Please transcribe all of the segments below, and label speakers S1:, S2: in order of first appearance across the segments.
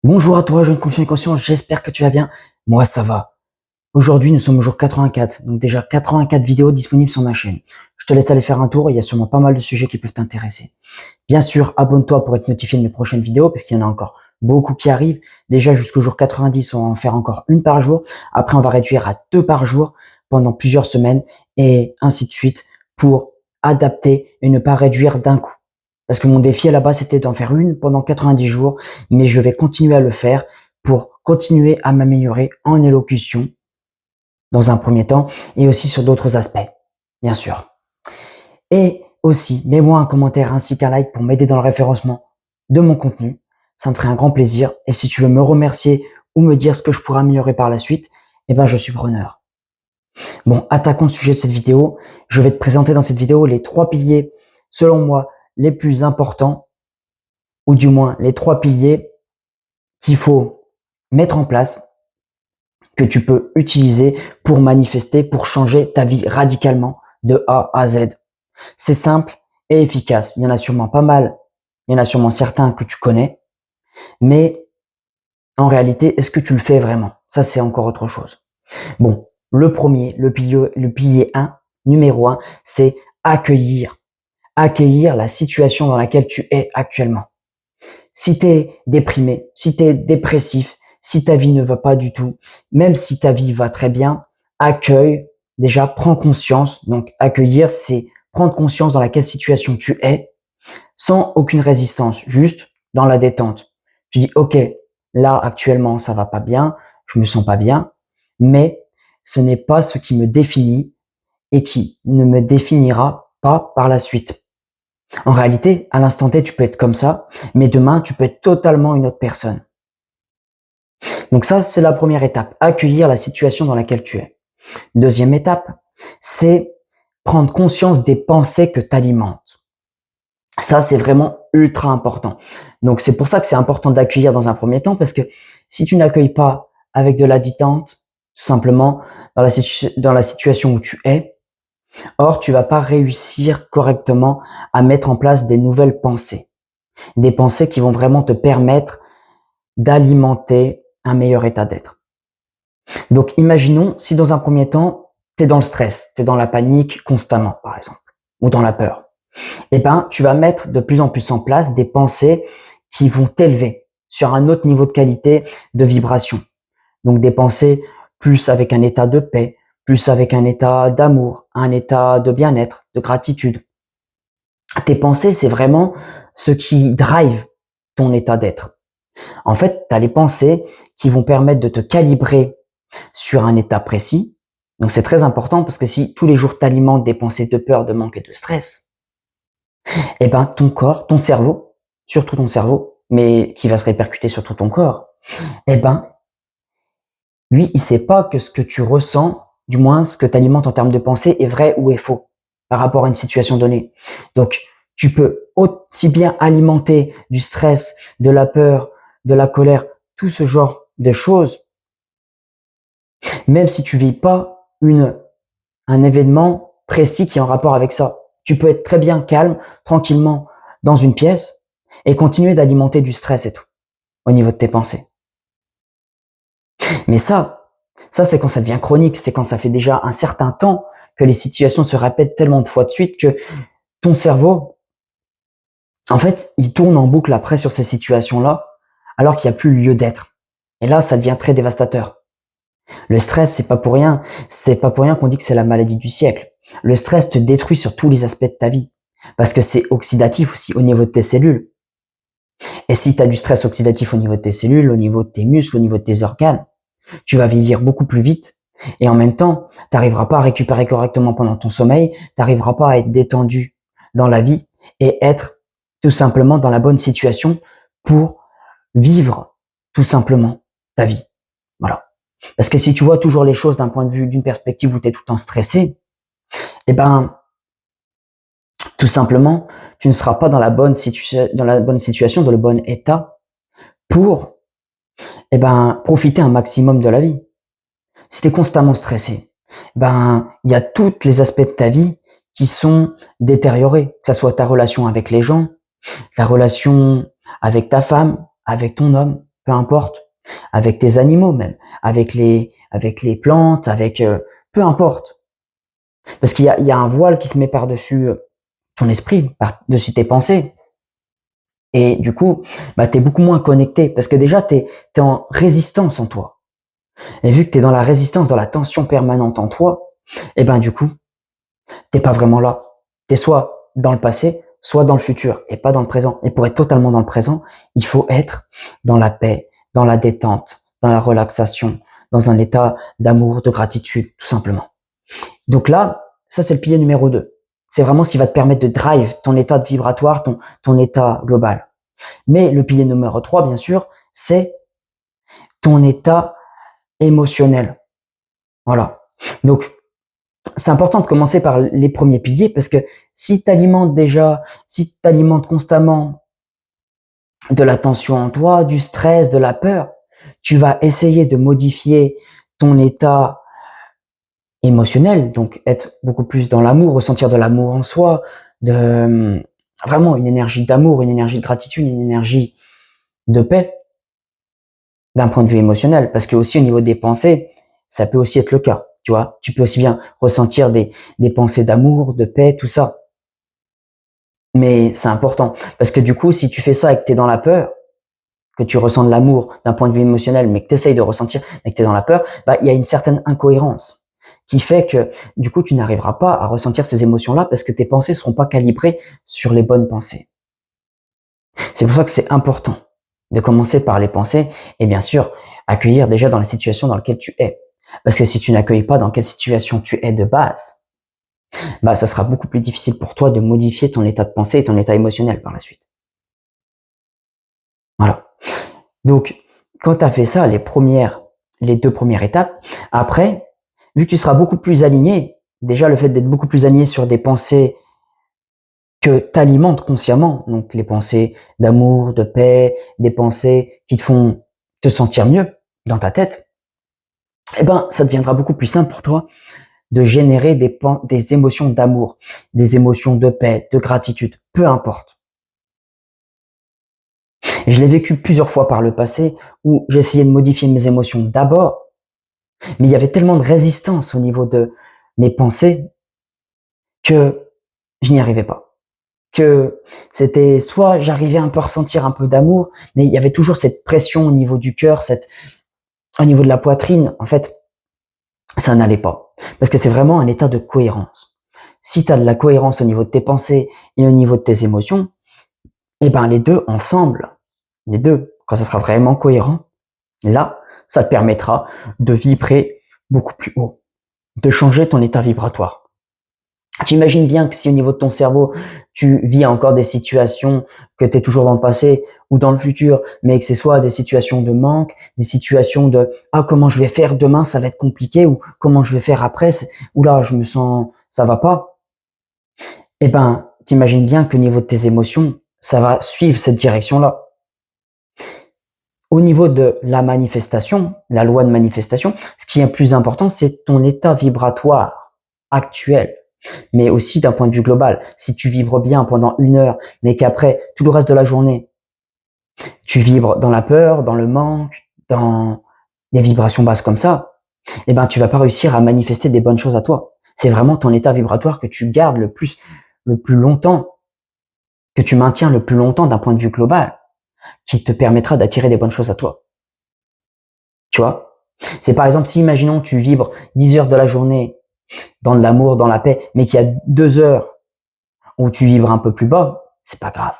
S1: Bonjour à toi, jeune confiant et conscient, j'espère que tu vas bien. Moi, ça va. Aujourd'hui, nous sommes au jour 84, donc déjà 84 vidéos disponibles sur ma chaîne. Je te laisse aller faire un tour, il y a sûrement pas mal de sujets qui peuvent t'intéresser. Bien sûr, abonne-toi pour être notifié de mes prochaines vidéos, parce qu'il y en a encore beaucoup qui arrivent. Déjà, jusqu'au jour 90, on va en faire encore une par jour. Après, on va réduire à 2 par jour pendant plusieurs semaines, et ainsi de suite, pour adapter et ne pas réduire d'un coup. Parce que mon défi à la base, c'était d'en faire une pendant 90 jours, mais je vais continuer à le faire pour continuer à m'améliorer en élocution dans un premier temps et aussi sur d'autres aspects, bien sûr. Et aussi, mets-moi un commentaire ainsi qu'un like pour m'aider dans le référencement de mon contenu. Ça me ferait un grand plaisir. Et si tu veux me remercier ou me dire ce que je pourrais améliorer par la suite, eh ben, je suis preneur. Bon, attaquons le sujet de cette vidéo. Je vais te présenter dans cette vidéo les 3 piliers, selon moi, les plus importants, ou du moins les 3 piliers qu'il faut mettre en place, que tu peux utiliser pour manifester, pour changer ta vie radicalement de A à Z. C'est simple et efficace. Il y en a sûrement pas mal. Il y en a sûrement certains que tu connais. Mais en réalité, est-ce que tu le fais vraiment? Ça, c'est encore autre chose. Bon, le premier, le pilier 1, numéro 1, c'est accueillir. Accueillir la situation dans laquelle tu es actuellement. Si tu es déprimé, si tu es dépressif, si ta vie ne va pas du tout, même si ta vie va très bien, accueille, déjà prends conscience. Donc accueillir, c'est prendre conscience dans laquelle situation tu es, sans aucune résistance, juste dans la détente. Tu dis, ok, là actuellement ça va pas bien, je me sens pas bien, mais ce n'est pas ce qui me définit et qui ne me définira pas par la suite. En réalité, à l'instant T, tu peux être comme ça, mais demain, tu peux être totalement une autre personne. Donc ça, c'est la première étape, accueillir la situation dans laquelle tu es. Deuxième étape, c'est prendre conscience des pensées que tu alimentes. Ça, c'est vraiment ultra important. Donc c'est pour ça que c'est important d'accueillir dans un premier temps, parce que si tu n'accueilles pas avec de la détente, tout simplement, dans la situation où tu es, or, tu vas pas réussir correctement à mettre en place des nouvelles pensées. Des pensées qui vont vraiment te permettre d'alimenter un meilleur état d'être. Donc, imaginons si dans un premier temps, tu es dans le stress, tu es dans la panique constamment, par exemple, ou dans la peur. Eh ben, tu vas mettre de plus en plus en place des pensées qui vont t'élever sur un autre niveau de qualité de vibration. Donc, des pensées plus avec un état de paix, plus avec un état d'amour, un état de bien-être, de gratitude. Tes pensées, c'est vraiment ce qui drive ton état d'être. En fait, tu as les pensées qui vont permettre de te calibrer sur un état précis. Donc c'est très important parce que si tous les jours tu alimentes des pensées de peur, de manque et de stress, eh ben ton corps, ton cerveau, surtout ton cerveau, mais qui va se répercuter sur tout ton corps, eh ben lui, il sait pas que ce que tu ressens, du moins ce que tu alimentes en termes de pensée est vrai ou est faux par rapport à une situation donnée. Donc tu peux aussi bien alimenter du stress, de la peur, de la colère, tout ce genre de choses, même si tu vis pas un événement précis qui est en rapport avec ça. Tu peux être très bien calme, tranquillement dans une pièce et continuer d'alimenter du stress et tout au niveau de tes pensées. Mais ça c'est quand ça devient chronique, c'est quand ça fait déjà un certain temps que les situations se répètent tellement de fois de suite que ton cerveau, en fait, il tourne en boucle après sur ces situations-là alors qu'il n'y a plus lieu d'être. Et là, ça devient très dévastateur. Le stress, c'est pas pour rien. C'est pas pour rien qu'on dit que c'est la maladie du siècle. Le stress te détruit sur tous les aspects de ta vie. Parce que c'est oxydatif aussi au niveau de tes cellules. Et si tu as du stress oxydatif au niveau de tes cellules, au niveau de tes muscles, au niveau de tes organes, tu vas vieillir beaucoup plus vite. Et en même temps, tu n'arriveras pas à récupérer correctement pendant ton sommeil, tu n'arriveras pas à être détendu dans la vie et être tout simplement dans la bonne situation pour vivre tout simplement ta vie. Voilà. Parce que si tu vois toujours les choses d'un point de vue, d'une perspective où tu es tout le temps stressé, eh ben, tout simplement, tu ne seras pas dans la bonne situation, dans le bon état pour, eh ben, profiter un maximum de la vie. Si tu es constamment stressé, ben, il y a tous les aspects de ta vie qui sont détériorés, que ce soit ta relation avec les gens, la relation avec ta femme, avec ton homme, peu importe, avec tes animaux même, avec les plantes, peu importe. Parce qu'il y a un voile qui se met par-dessus ton esprit, par-dessus tes pensées. Et du coup, bah, t'es beaucoup moins connecté parce que déjà, t'es en résistance en toi. Et vu que t'es dans la résistance, dans la tension permanente en toi, et ben, du coup, t'es pas vraiment là. T'es soit dans le passé, soit dans le futur et pas dans le présent. Et pour être totalement dans le présent, il faut être dans la paix, dans la détente, dans la relaxation, dans un état d'amour, de gratitude, tout simplement. Donc là, ça, c'est le pilier numéro 2. C'est vraiment ce qui va te permettre de drive ton état de vibratoire, ton état global. Mais le pilier numéro 3, bien sûr, c'est ton état émotionnel. Voilà. Donc, c'est important de commencer par les premiers piliers parce que si tu alimentes constamment de la tension en toi, du stress, de la peur, tu vas essayer de modifier ton état émotionnel, donc être beaucoup plus dans l'amour, ressentir de l'amour en soi, de vraiment une énergie d'amour, une énergie de gratitude, une énergie de paix d'un point de vue émotionnel, parce que aussi au niveau des pensées, ça peut aussi être le cas, tu vois. Tu peux aussi bien ressentir des pensées d'amour, de paix, tout ça. Mais c'est important, parce que du coup, si tu fais ça et que tu es dans la peur, que tu ressens de l'amour d'un point de vue émotionnel, mais que tu essayes de ressentir, mais que tu es dans la peur, bah, il y a une certaine incohérence qui fait que, du coup, tu n'arriveras pas à ressentir ces émotions-là parce que tes pensées seront pas calibrées sur les bonnes pensées. C'est pour ça que c'est important de commencer par les pensées et bien sûr, accueillir déjà dans la situation dans laquelle tu es. Parce que si tu n'accueilles pas dans quelle situation tu es de base, bah, ça sera beaucoup plus difficile pour toi de modifier ton état de pensée et ton état émotionnel par la suite. Voilà. Donc, quand tu as fait ça, les 2 premières étapes, après, vu que tu seras beaucoup plus aligné, déjà le fait d'être beaucoup plus aligné sur des pensées que tu alimentes consciemment, donc les pensées d'amour, de paix, des pensées qui te font te sentir mieux dans ta tête, eh ben, ça deviendra beaucoup plus simple pour toi de générer des émotions d'amour, des émotions de paix, de gratitude, peu importe. Et je l'ai vécu plusieurs fois par le passé où j'essayais de modifier mes émotions d'abord, mais il y avait tellement de résistance au niveau de mes pensées que je n'y arrivais pas. Que c'était soit j'arrivais un peu à ressentir un peu d'amour, mais il y avait toujours cette pression au niveau du cœur, au niveau de la poitrine. En fait, ça n'allait pas. Parce que c'est vraiment un état de cohérence. Si tu as de la cohérence au niveau de tes pensées et au niveau de tes émotions, eh ben les deux ensemble, les deux, quand ça sera vraiment cohérent, là, ça te permettra de vibrer beaucoup plus haut, de changer ton état vibratoire. T'imagines bien que si au niveau de ton cerveau, tu vis encore des situations que tu es toujours dans le passé ou dans le futur, mais que c'est soit des situations de manque, des situations de ah comment je vais faire demain, ça va être compliqué ou comment je vais faire après, ou là je me sens ça va pas. Eh ben, t'imagines bien que au niveau de tes émotions, ça va suivre cette direction-là. Au niveau de la manifestation, la loi de manifestation, ce qui est le plus important, c'est ton état vibratoire actuel, mais aussi d'un point de vue global. Si tu vibres bien pendant 1 heure, mais qu'après, tout le reste de la journée, tu vibres dans la peur, dans le manque, dans des vibrations basses comme ça, eh ben, tu vas pas réussir à manifester des bonnes choses à toi. C'est vraiment ton état vibratoire que tu gardes le plus longtemps, que tu maintiens le plus longtemps d'un point de vue global, qui te permettra d'attirer des bonnes choses à toi. Tu vois? C'est par exemple, si imaginons tu vibres 10 heures de la journée dans de l'amour, dans la paix, mais qu'il y a 2 heures où tu vibres un peu plus bas, c'est pas grave.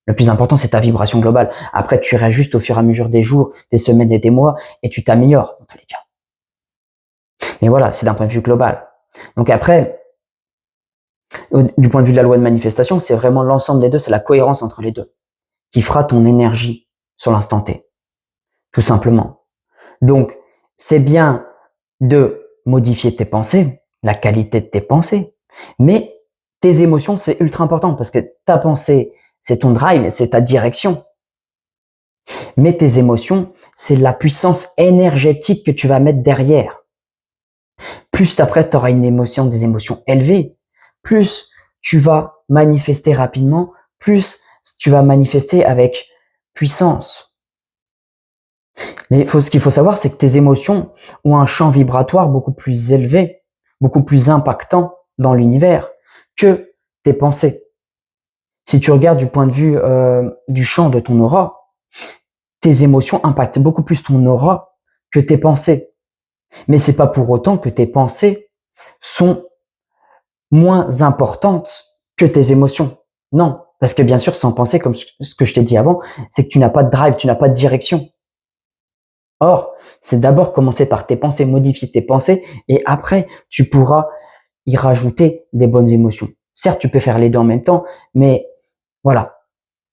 S1: Le plus important, c'est ta vibration globale. Après, tu réajustes au fur et à mesure des jours, des semaines et des mois, et tu t'améliores dans tous les cas. Mais voilà, c'est d'un point de vue global. Donc après, du point de vue de la loi de manifestation, c'est vraiment l'ensemble des deux, c'est la cohérence entre les deux, qui fera ton énergie sur l'instant T. Tout simplement. Donc, c'est bien de modifier tes pensées, la qualité de tes pensées, mais tes émotions, c'est ultra important parce que ta pensée, c'est ton drive, c'est ta direction. Mais tes émotions, c'est la puissance énergétique que tu vas mettre derrière. Plus après, tu auras une émotion, des émotions élevées, plus tu vas manifester rapidement, plus tu vas manifester avec puissance. Mais ce qu'il faut savoir, c'est que tes émotions ont un champ vibratoire beaucoup plus élevé, beaucoup plus impactant dans l'univers que tes pensées. Si tu regardes du point de vue du champ de ton aura, tes émotions impactent beaucoup plus ton aura que tes pensées. Mais c'est pas pour autant que tes pensées sont moins importantes que tes émotions. Non, parce que bien sûr, sans penser, comme ce que je t'ai dit avant, c'est que tu n'as pas de drive, tu n'as pas de direction. Or, c'est d'abord commencer par tes pensées, modifier tes pensées, et après, tu pourras y rajouter des bonnes émotions. Certes, tu peux faire les deux en même temps, mais voilà.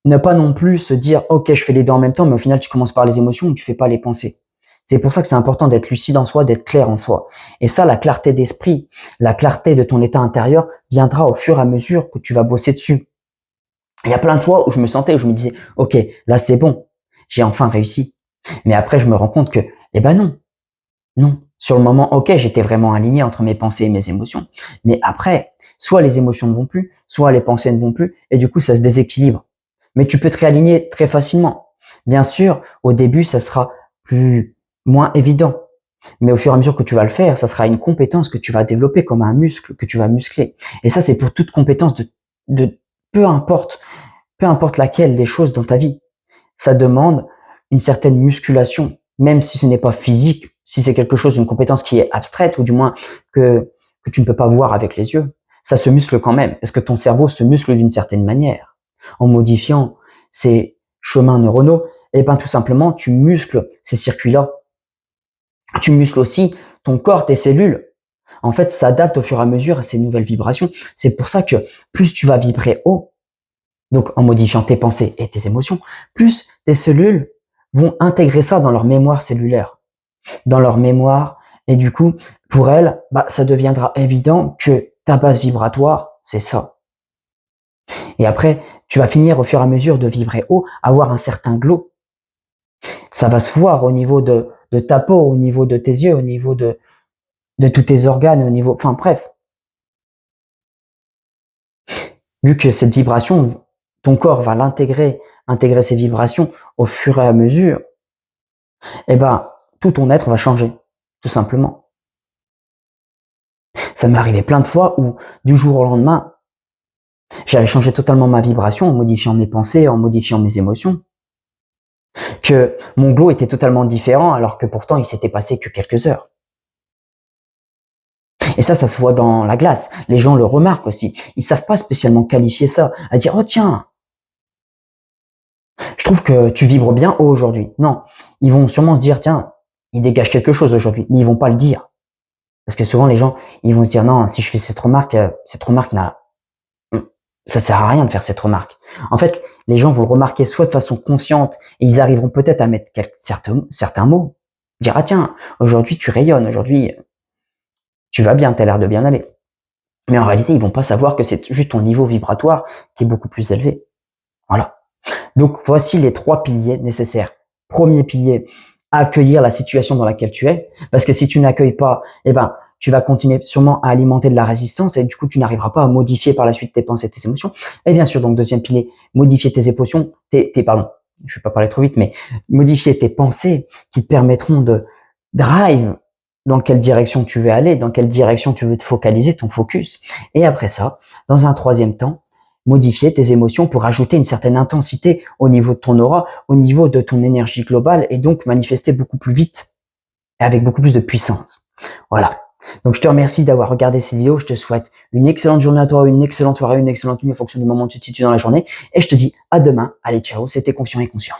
S1: Ne pas non plus se dire, ok, je fais les deux en même temps, mais au final, tu commences par les émotions ou tu fais pas les pensées. C'est pour ça que c'est important d'être lucide en soi, d'être clair en soi. Et ça, la clarté d'esprit, la clarté de ton état intérieur viendra au fur et à mesure que tu vas bosser dessus. Il y a plein de fois où je me sentais, où je me disais, ok, là c'est bon, j'ai enfin réussi. Mais après, je me rends compte que, eh ben non, non. Sur le moment, ok, j'étais vraiment aligné entre mes pensées et mes émotions. Mais après, soit les émotions ne vont plus, soit les pensées ne vont plus, et du coup, ça se déséquilibre. Mais tu peux te réaligner très facilement. Bien sûr, au début, ça sera moins évident. Mais au fur et à mesure que tu vas le faire, ça sera une compétence que tu vas développer comme un muscle que tu vas muscler. Et ça, c'est pour toute compétence de peu importe, peu importe laquelle des choses dans ta vie. Ça demande une certaine musculation, même si ce n'est pas physique, si c'est quelque chose, une compétence qui est abstraite ou du moins que tu ne peux pas voir avec les yeux. Ça se muscle quand même, parce que ton cerveau se muscle d'une certaine manière. En modifiant ces chemins neuronaux, et ben tout simplement, tu muscles ces circuits-là. Tu muscles aussi ton corps, tes cellules. En fait, s'adaptent au fur et à mesure à ces nouvelles vibrations. C'est pour ça que plus tu vas vibrer haut, donc en modifiant tes pensées et tes émotions, plus tes cellules vont intégrer ça dans leur mémoire cellulaire, dans leur mémoire, et du coup, pour elles, ça deviendra évident que ta base vibratoire, c'est ça. Et après, tu vas finir au fur et à mesure de vibrer haut, avoir un certain glow. Ça va se voir au niveau de ta peau, au niveau de tes yeux, au niveau de tous tes organes, au niveau, enfin bref. Vu que cette vibration, ton corps va intégrer ces vibrations au fur et à mesure, eh ben, tout ton être va changer, tout simplement. Ça m'est arrivé plein de fois où, du jour au lendemain, j'avais changé totalement ma vibration en modifiant mes pensées, en modifiant mes émotions, que mon glow était totalement différent alors que pourtant il s'était passé que quelques heures. Et ça se voit dans la glace. Les gens le remarquent aussi. Ils savent pas spécialement qualifier ça, à dire, oh tiens, je trouve que tu vibres bien haut aujourd'hui. Non. Ils vont sûrement se dire, tiens, il dégage quelque chose aujourd'hui, mais ils vont pas le dire. Parce que souvent, les gens, ils vont se dire, non, si je fais cette remarque ça sert à rien de faire cette remarque. En fait, les gens vont le remarquer soit de façon consciente, et ils arriveront peut-être à mettre certains mots. Dire, ah tiens, aujourd'hui tu rayonnes, aujourd'hui tu vas bien, t'as l'air de bien aller. Mais en réalité, ils vont pas savoir que c'est juste ton niveau vibratoire qui est beaucoup plus élevé. Voilà. Donc, voici les 3 piliers nécessaires. Premier pilier, accueillir la situation dans laquelle tu es. Parce que si tu n'accueilles pas, eh ben, tu vas continuer sûrement à alimenter de la résistance et du coup, tu n'arriveras pas à modifier par la suite tes pensées et tes émotions. Et bien sûr, donc, deuxième pilier, modifier tes émotions, pardon, je vais pas parler trop vite, mais modifier tes pensées qui te permettront de drive dans quelle direction tu veux aller, dans quelle direction tu veux te focaliser, ton focus. Et après ça, dans un troisième temps, modifier tes émotions pour ajouter une certaine intensité au niveau de ton aura, au niveau de ton énergie globale et donc manifester beaucoup plus vite et avec beaucoup plus de puissance. Voilà. Donc je te remercie d'avoir regardé cette vidéo. Je te souhaite une excellente journée à toi, une excellente soirée, une excellente nuit en fonction du moment où tu te situes dans la journée. Et je te dis à demain. Allez, ciao. C'était Confiant et Conscient.